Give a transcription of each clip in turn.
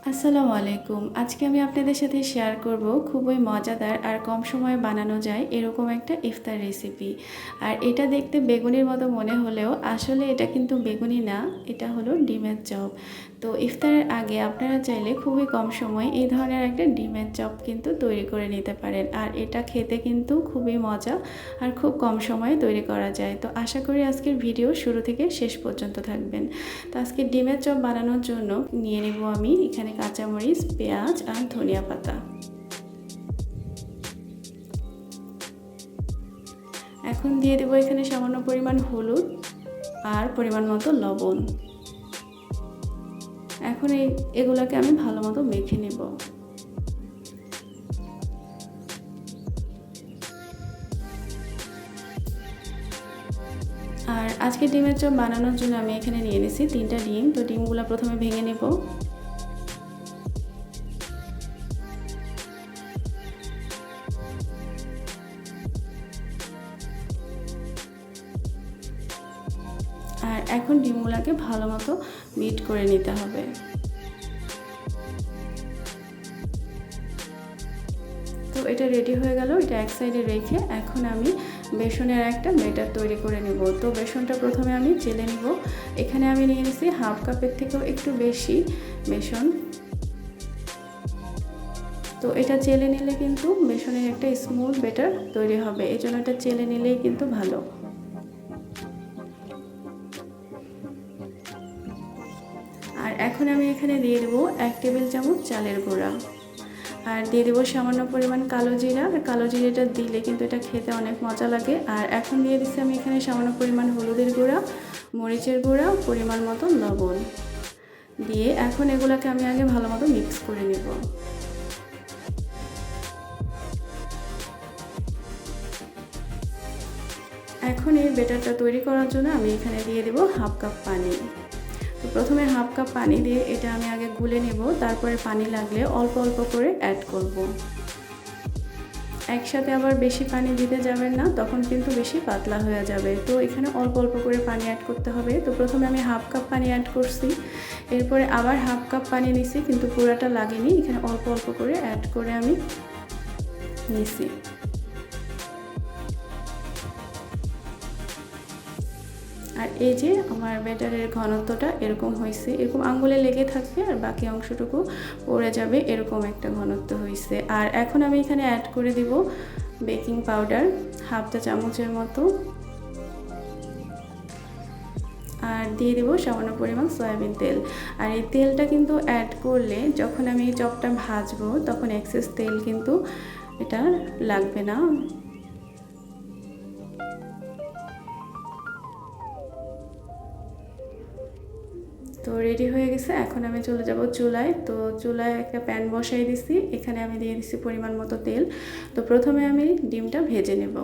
আসসালামু আলাইকুম। আজকে আমি আপনাদের সাথে শেয়ার করব খুবই মজাদার আর কম সময়ে বানানো যায় এরকম একটা ইফতার রেসিপি। আর এটা দেখতে বেগুনির মতো মনে হলেও আসলে এটা কিন্তু বেগুনি না, এটা হলো ডিমের চপ। তো ইফতারের আগে আপনারা চাইলে খুবই কম সময়ে এই ধরনের একটা ডিমের চপ কিন্তু তৈরি করে নিতে পারেন। আর এটা খেতে কিন্তু খুবই মজা আর খুব কম সময়ে তৈরি করা যায়। তো আশা করি আজকের ভিডিও শুরু থেকে শেষ পর্যন্ত থাকবেন। তো আজকে ডিমের চপ বানানোর জন্য নিয়ে নেব আমি এখানে কাঁচামরিচ, পেঁয়াজ আর ধনিয়া পাতা। এখন দিয়ে দেবো এখানে সামান্য পরিমাণ হলুদ আর পরিমাণ মতো লবণ। এখন এগুলোকে আমি ভালো মতো মেখে নেব। আর আজকে ডিমের চপ বানানোর জন্য আমি এখানে নিয়ে নিয়েছি 3টা ডিম। তো ডিমগুলো প্রথমে ভেঙে নেব। আর এখন ডিমগুলোকে ভালো মতো বিট করে নিতে হবে। তো এটা রেডি হয়ে গেল, এটা এক সাইডে রেখে এখন আমি বেসনের একটা ব্যাটার তৈরি করে নেব। তো বেসনটা প্রথমে আমি চেলে নেব। এখানে আমি নিয়ে নিয়েছি হাফ কাপের থেকেও একটু বেশি বেসন। তো এটা চেলে নিলে কিন্তু বেসনের একটা স্মুথ ব্যাটার তৈরি হবে, এই জন্য এটা চেলে নিলেই কিন্তু ভালো। আর এখন আমি এখানে দিয়ে দেবো 1 টেবিল চামচ চালের গুঁড়া আর দিয়ে দেবো সামান্য পরিমাণ কালো জিরা। আর কালো জিরাটা দিলে কিন্তু এটা খেতে অনেক মজা লাগে। আর এখন দিয়ে দিচ্ছি আমি এখানে সামান্য পরিমাণ হলুদের গুঁড়া, মরিচের গুঁড়া, পরিমাণ মতো লবণ দিয়ে এখন এগুলোকে আমি আগে ভালো মতো মিক্স করে নেব। এখন এই ব্যাটারটা তৈরি করার জন্য আমি এখানে দিয়ে দেবো হাফ কাপ পানি। তো প্রথমে হাফ কাপ পানি দিয়ে এটা আমি আগে গুলে নেব, তারপরে পানি লাগলে অল্প অল্প করে অ্যাড করব। একসাথে আবার বেশি পানি দিতে যাবেন না, তখন কিন্তু বেশি পাতলা হয়ে যাবে। তো এখানে অল্প অল্প করে পানি অ্যাড করতে হবে। তো প্রথমে আমি হাফ কাপ পানি অ্যাড করছি, এরপরে আবার হাফ কাপ পানি নিছি, কিন্তু পুরাটা লাগেনি। এখানে অল্প অল্প করে অ্যাড করে আমি নিছি। আর এই যে আমার ব্যাটারের ঘনত্বটা এরকম হয়েছে, এরকম আঙ্গুলে লেগে থাকবে আর বাকি অংশটুকু পড়ে যাবে, এরকম একটা ঘনত্ব হয়েছে। আর এখন আমি এখানে অ্যাড করে দিব বেকিং পাউডার হাফ চা চামচের মতো, আর দিয়ে দেবো সামান্য পরিমাণ সয়াবিন তেল। আর এই তেলটা কিন্তু অ্যাড করলে যখন আমি এই চপটা ভাজবো তখন এক্সেস তেল কিন্তু এটা লাগবে না। তো রেডি হয়ে গেছে, এখন আমি চলে যাব চুলায়। তো চুলায় একটা প্যান বসাই দিছি, এখানে আমি দিয়ে দিছি পরিমাণ মতো তেল। তো প্রথমে আমি ডিমটা ভেজে নেব।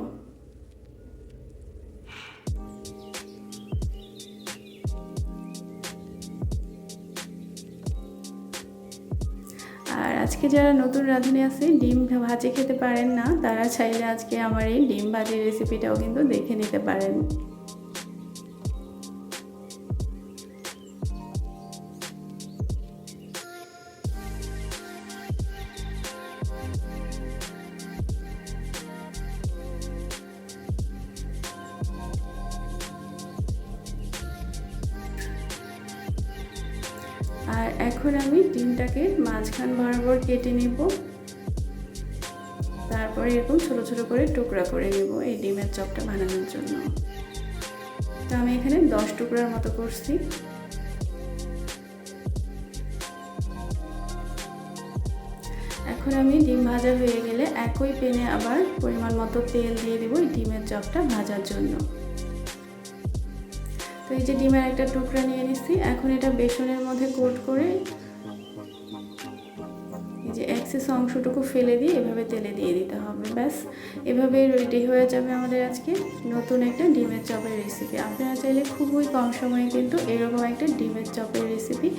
আর আজকে যারা নতুন রাঁধুনি আছে ডিম ভাজি খেতে পারেন না, তারা চাইলে আজকে আমার এই ডিম ভাজির রেসিপিটাও কিন্তু দেখে নিতে পারেন। আর এখন আমি ডিমটাকে মাঝখান বরাবর কেটে নেব, তারপরে এরকম ছোট ছোট করে টুকরা করে নেব এই ডিমের চপটা বানানোর জন্য। তো আমি এখানে 10 টুকরার মতো করছি। এখন আমি ডিম ভাজা হয়ে গেলে একই প্যানে আবার পরিমাণ মতো তেল দিয়ে দেবো এই ডিমের চপটা ভাজার জন্য। তো এই যে ডিমের একটা টুকরা নিয়ে নিচ্ছি, এখন এটা বেসনের মধ্যে কোট করে এই যে এক্সেস অংশটুকু ফেলে দিয়ে এভাবে তেলে দিয়ে দিতে হবে। ব্যাস এভাবেই রেডি হয়ে যাবে আমাদের আজকে নতুন একটা ডিমের চপের রেসিপি। আপনারা চাইলে খুবই কম সময়ে কিন্তু এরকম একটা ডিমের চপের রেসিপি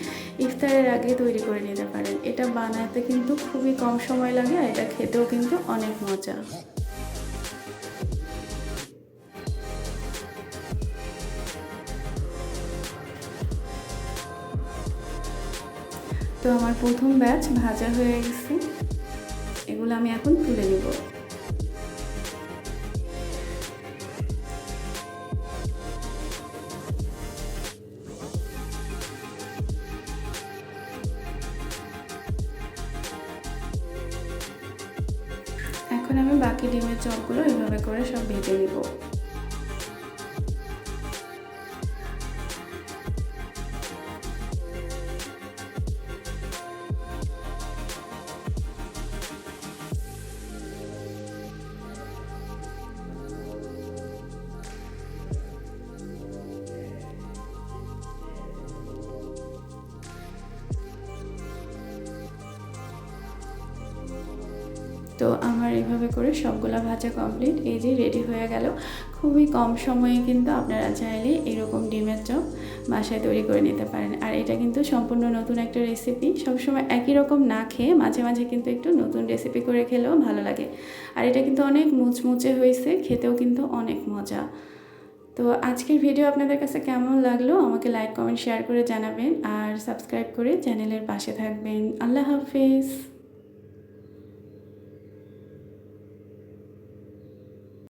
ইফতারের আগে তৈরি করে নিতে পারেন। এটা বানাতে কিন্তু খুবই কম সময় লাগে আর এটা খেতেও কিন্তু অনেক মজা। তো তো আমার প্রথম ব্যাচ ভাজা হয়ে গেছে, এগুলো আমি এখন তুলে নেব। এখন আমি বাকি ডিমের চপগুলো এভাবে করে সব ভেজে নিব। তো আমার এভাবে করে সবগুলা ভাজা কমপ্লিট, এই যে রেডি হয়ে গেল। খুবই কম সময়ে কিন্তু আপনারা চাইলে এরকম ডিমের চপ বাসায় তৈরি করে নিতে পারেন। আর এটা কিন্তু সম্পূর্ণ নতুন একটা রেসিপি। সবসময় একই রকম না খেয়ে মাঝে মাঝে কিন্তু একটু নতুন রেসিপি করে খেলেও ভালো লাগে। আর এটা কিন্তু অনেক মুচমুচে হয়েছে, খেতেও কিন্তু অনেক মজা। তো আজকের ভিডিও আপনাদের কাছে কেমন লাগলো আমাকে লাইক কমেন্ট শেয়ার করে জানাবেন, আর সাবস্ক্রাইব করে চ্যানেলের পাশে থাকবেন। আল্লাহ হাফেজ।